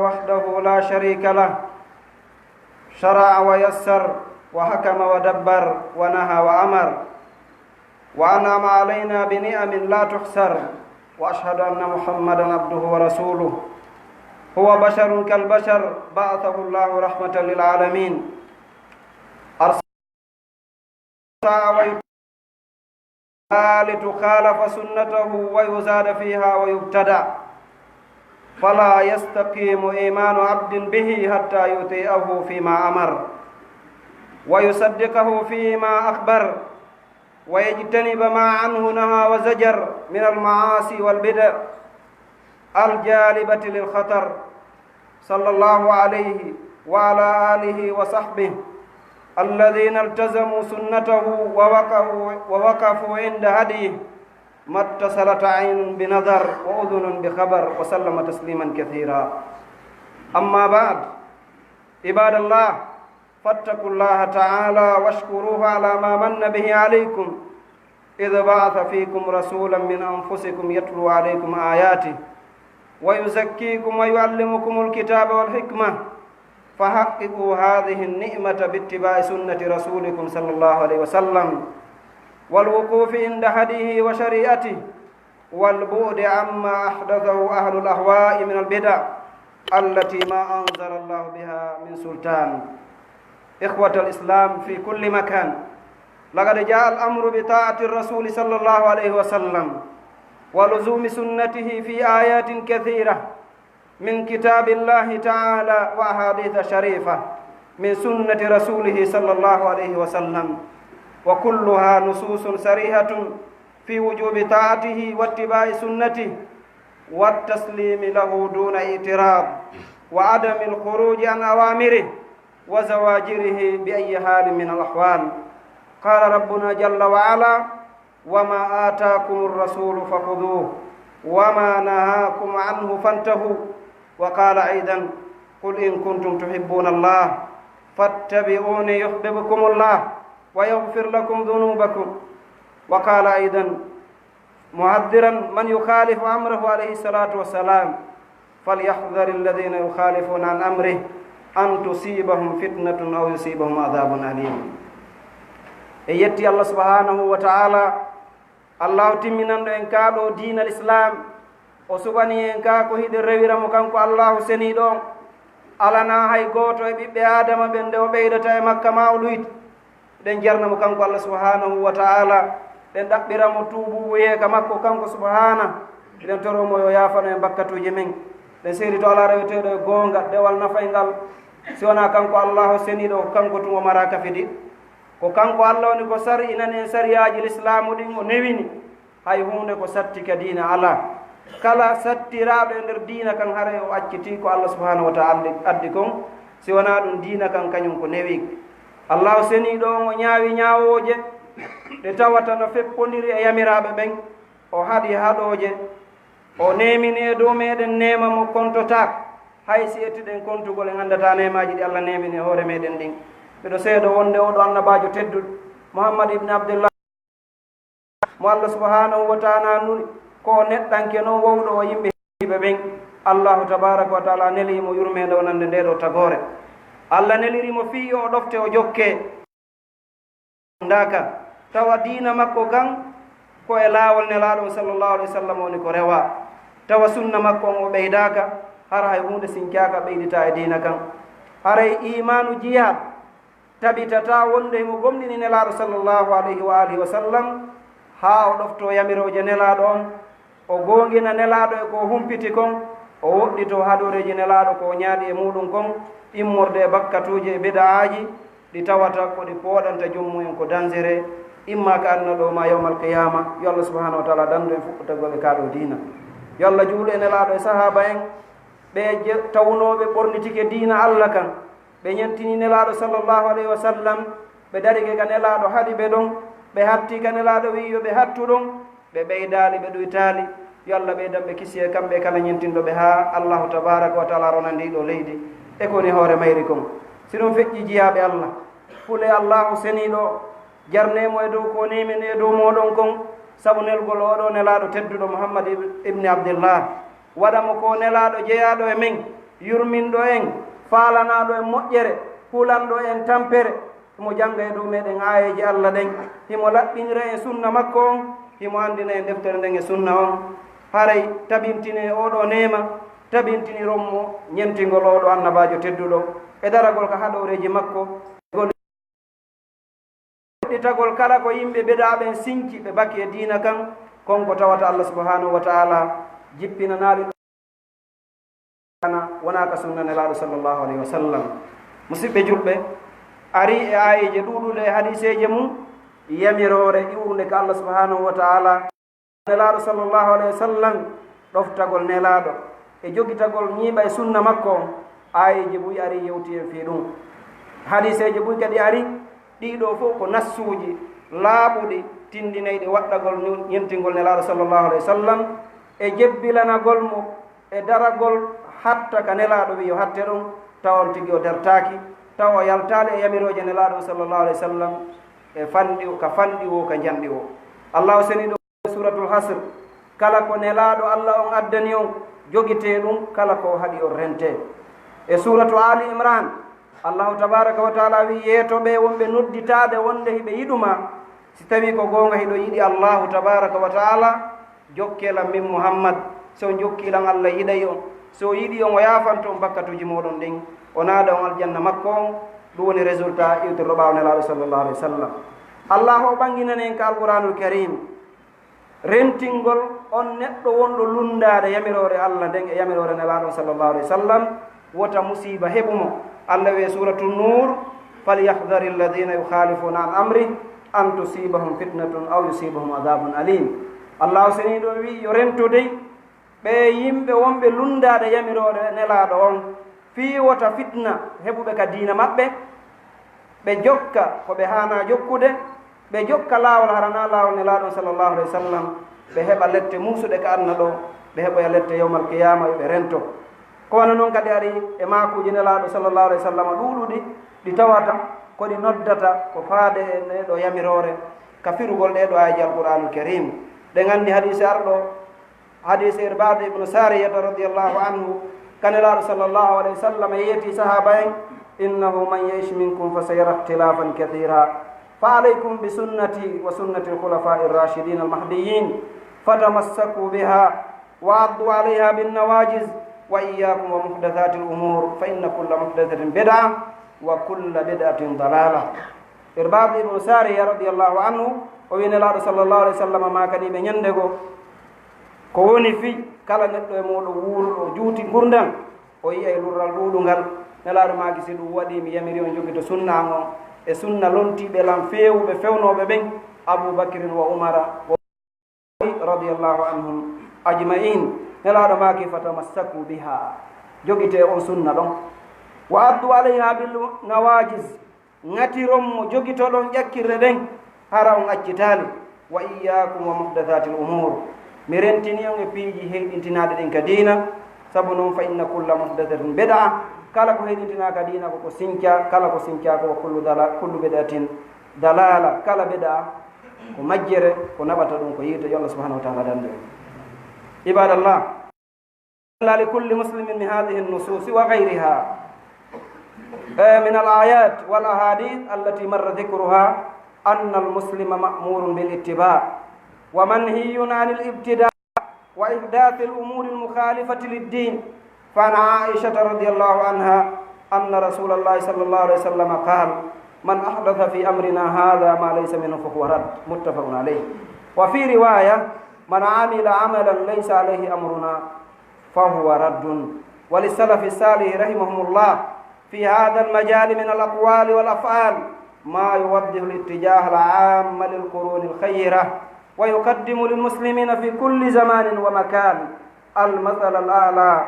وحده لا شريك له شرع ويسر وحكم ودبر ونهى وأمر وأنعم علينا بنعم لا تحصر وأشهد أن محمدا عبده ورسوله هو بشر كالبشر بعثه الله رحمة للعالمين أرسل لتخالف سنته ويزاد فيها ويبتدع فلا يستقيم إيمان عبد به حتى يطيعه فيما أمر ويصدقه فيما أخبر ويجتنب ما عنه نهى وزجر من المعاصي والبدع الجالبة للخطر صلى الله عليه وعلى آله وصحبه الذين التزموا سنته ووقفوا عند هديه ما اتصلت عين بنظر وأذن بخبر وسلم تسليما كثيرا. أما بعد، عباد الله، فاتقوا الله تعالى واشكروه على ما من به عليكم إذ بعث فيكم رسولا من أنفسكم يتلو عليكم آياته ويزكيكم ويعلمكم الكتاب والحكمة فحققوا هذه النعمة باتباع سنة رسولكم صلى الله عليه وسلم والوقوف عند هديه وشريعته والبعد عما أحدثه أهل الأهواء من البدع التي ما أنزل الله بها من سلطان. إخوة الإسلام في كل مكان، لقد جاء الأمر بطاعة الرسول صلى الله عليه وسلم ولزوم سنته في آيات كثيرة من كتاب الله تعالى وأحاديث شريفة من سنة رسوله صلى الله عليه وسلم، وكلها نصوص صريحة في وجوب طاعته واتباع سنته والتسليم له دون اعتراض وعدم الخروج عن أوامره وزواجره بأي حال من الأحوال. قال ربنا جل وعلا: وما آتاكم الرسول فخذوه وما نهاكم عنه فانتهوا. وقال أيضا: قل إن كنتم تحبون الله فاتبعوني يحببكم الله ويغفر لكم ذنوبكم. وقال أيضا محذرا من يخالف أمره عليه الصلاة والسلام: فليحذر الذين يخالفون عن أمره أن تصيبهم فتنة أو يصيبهم عذاب أليم. يتي الله سبحانه وتعالى الله تمنان إن كادو دين الإسلام وسبني إن كاكو هيد الربير مكانكو الله سنيدون alana hay goto e ɓiɓɓe adama ɓen nde o ɓeydata e makka mawluyt ɗen jarnamo kanko Allah subhanahu wa ta'ala ɗen ɗaɓɓiramo tuubu yeeka makko kanko subhana eɗen toromo yo yaafano e bakkatuji men ɗen seedi to ala reweteɗo e goonga dewal nafaygal si wona kanko Allah seniɗo ko kanko tun o maraka fidi ko kanko Allah woni ko sari inani en sariyaji l'islamu ɗin o newini hay hunde ko satti ka diina ala kala sattiraɗo e nder diina kan hara o acciti ko Allah subhanahu wa ta'ala addi kon si wona ɗum diina kan kañum ko newi. Allah seniɗo on o ñaawi ñaawoje ɗe tawata no feppodiri e yamiraɓe ɓen, o haɗi haɗoje, o nemini e dow meɗen nema mo kontotak hay si ettiɗen kontugol en andata nemaji ɗi Allah nemini e hoore meɗen ɗin. ɓeɗo seeɗo wonde oɗo annabajo tedduɗo Muhammad ibn Abdullah mo Allah subhanahu wa ta'ala nuni ko neɗɗanke noon wowɗo o yimɓe hiɓe ɓen. Allahu tabaraka wa taala nelimo yurmede wonande nde ɗo tagore. Allah nelirimo fii o ɗofte o jokke ndaka tawa diina makko kan ko e laawol nelaɗo sallallahu alaihi wasallam woni ko rewa, tawa sunna makko on o ɓeydaka hara hay hunde sinkaka ɓeydita e diina kan. haray imanu jihad tabitata wonde mo gomɗini nelaɗo sallallahu alaihi wa alihi wa sallam ha o ɗofto yamiroje nelaɗo on, o gongina nelaɗo e ko humpiti kon, o woɗɗito haɗoreji nelaɗo ko ñaaɗi e muɗum kon, immorde e bakkatuji e bida'aji ɗi tawata ko ɗi pooɗanta jommumen ko dansere imma ka aduna ɗo ma yawmal qiyama. yo Allah subhanahu wa ta'ala dandu en fuɗɗotagol e kaɗo diina. yo Allah juuɗo e nelaɗo e sahaba en ɓe tawnoɓe ɓornitike diina Allah kan, ɓe ñantini nelaɗo sallallahu alaihi wa sallam, ɓe darike ka nelaɗo haɗi ɓe ɗon, ɓe hatti ka nelaɗo wiyo ɓe hattu ɗon, ɓe ɓeydali ɓe ɗoytali. yo Allah ɓeydanɓe kisi e kamɓe kala ñentinɗoɓe ha Allahu tabaraka wa ta'ala ronandiɗo leydi e koni hoore mayri kon. si ɗum feƴƴi jiyaɓe Allah pule Allahu seniɗo jarnemo e dow ko nemin e dow moɗon kon sabu nelgol oɗo nelaɗo tedduɗo Muhammad ibni Abdillah waɗamo ko nelaɗo jeeyaɗo e men yurminɗo en faalanaɗo en moƴƴere hulanɗo en tampere himo janga e dow meɗen ayeji Allah ɗen himo laɓɓinira en sunna makko on himo andina en deftere nden e sunna on haray tabintine oɗo nema tabintinironmo ñentigol oɗo annabajo tedduɗo e daragol ka haɗoreji makko ɗitagol kala ko yimɓe beɗaɓen sinki ɓe bakki e diina kan konko tawata Allah subhanahu wa taala jippinanaɗi wona ka sunna nelaɗo sallllahu alayhi wa sallam. musidɓe julɓe ari e ayije ɗuɗuɗe e hadiseje mum yamirore iwrude ka Allah subhanahu wa taala nelaɗo sallllahu alayhi wa sallam ɗoftagol nelaɗo e jogitagol ñiiɓa e sunna makko on ayije ɓuy ari yewti en fi ɗum hadiseje ɓuy kadi ari ɗiɗo fof ko nassuji laaɓuɗi tindinayɗi waɗɗagol ñentingol nelaɗo sallllahu alayhi wa sallam e jebbilanagol mo e daragol hatta ka nelaɗo wi yo hatte ɗum tawon tigi o dertaki taw o yaltali e yamiroje nelaɗo sallllahu alayhi wa sallam e fanɗi o ka janɗi o. Allah seni ɗo suratul hasr kala ko nelaɗo Allah on addani on jogite ɗum kala ko haɗi o rente. e suratu ali imran Allahu tabaraka wa taala wi yeetoɓe wonɓe nodditade wonde hiɓe yiɗuma si tawi ko gonga hiɗo yiɗi Allahu tabaraka wa taala jokkelam min Muhammad so jokkilan Allah yiɗay on so yiɗi on o yafanto on bakkatuji moɗon ɗin o naada on aljanna makko on ɗum woni résultat iwtirɗo ɓawo nelaɗo sallllahu alayhi wa sallam. Allah o ɓanginanen ka alquranul karim rentingol on neɗɗo wonɗo lundade yamirore Allah nden e yamirore nelaɗo sallllahu alayhi wa sallam wota musiba heɓumo. Allah wi suratu nur falyahdari alladina yukhalifuna an amri an tusibahum fitnatun aw yusibahum adabun alim. Allah seni ɗo wi yo rentude ɓe yimɓe wonɓe lundade yamirore nelaɗo on fi wota fitna heɓuɓe ka diina maɓɓe ɓe jokka ko ɓe hana jokkude ɓe jokka laawol harana laawol nelaɗon sallllahu alayhi wa sallam ɓe heɓa lette musuɗe ka adna ɗo ɓe heɓoya lette yawmal qiyama yoɓe rento ko wana noon kadi ari e makuji nelaɗo sallllahu alayhi wa sallam ɗuɗuɗi ɗi tawata koɗi noddata ko faade e ɗeɗo yamirore ka firugol ɗeɗo aji alqouranul karim ɗe gandi hadise arɗo hadise irbade ibnu sariyata radiallahu anhu kanelaɗo sallllahu alayhi wa sallam yeeti sahaba en innahu man yaish minkum fa sayara ihtilafan kathira fa alaykum bi sunnati wa sunnati alkhulafai rashidin almahdiyin fatamassaku biha wa addu alayha binnawajiz wa iyyakum wa muhdathati al-umur fa inna kulla muhdathatin bid'ah wa kulla bid'atin dalalah. irbad ibn sariya radiyallahu anhu o wi nelaɗo sallllahu alayhi wa sallam ma kadi ɓe ñande go ko woni fi kala neɗɗo e moɗo wuuruɗo juuti gurdam o yiya e lurral ɗuɗungal nelaɗo maki si ɗum waɗi mi yamiri on jogi to sunna on e sunna lontiɓe lam fewuɓe fewnoɓe ɓen aboubacrin wa umara radiyallahu anhum ajmain. nelaɗo maki fatamassaku biha jogite on sunna ɗon wa addu alayha bil nawajis ngatironmo jogitoɗon ƴakkirre ɗen hara on accitali wa iyyakum wa muhdathati l umur mi rentini on e piiji heyɗintinade ɗin ka diina sabu noon fa inna kulla muhdathatin bid'a kala ko heyɗintina ka diina koko sinca kala ko sinca ko kullu bid'atin dalala kala bid'a ko majjere ko naɓata ɗum ko yirta yo Allah subhanahu wa taala dande ibadallah لكل مسلم من هذه النصوص وغيرها من الآيات والأحاديث التي مر ذكرها أن المسلم مأمور بالاتباع ومنهي عن الابتداع وإحداث الأمور المخالفة للدين. فعن عائشة رضي الله عنها أن رسول الله صلى الله عليه وسلم قال من أحدث في أمرنا هذا ما ليس منه فهو رد متفق عليه. وفي رواية من عمل عملا ليس عليه أمرنا فهو رد. وللسلف الصالح رحمهم الله في هذا المجال من الأقوال والأفعال ما يوضح الاتجاه العام للقرون الخيرة ويقدم للمسلمين في كل زمان ومكان المثل الأعلى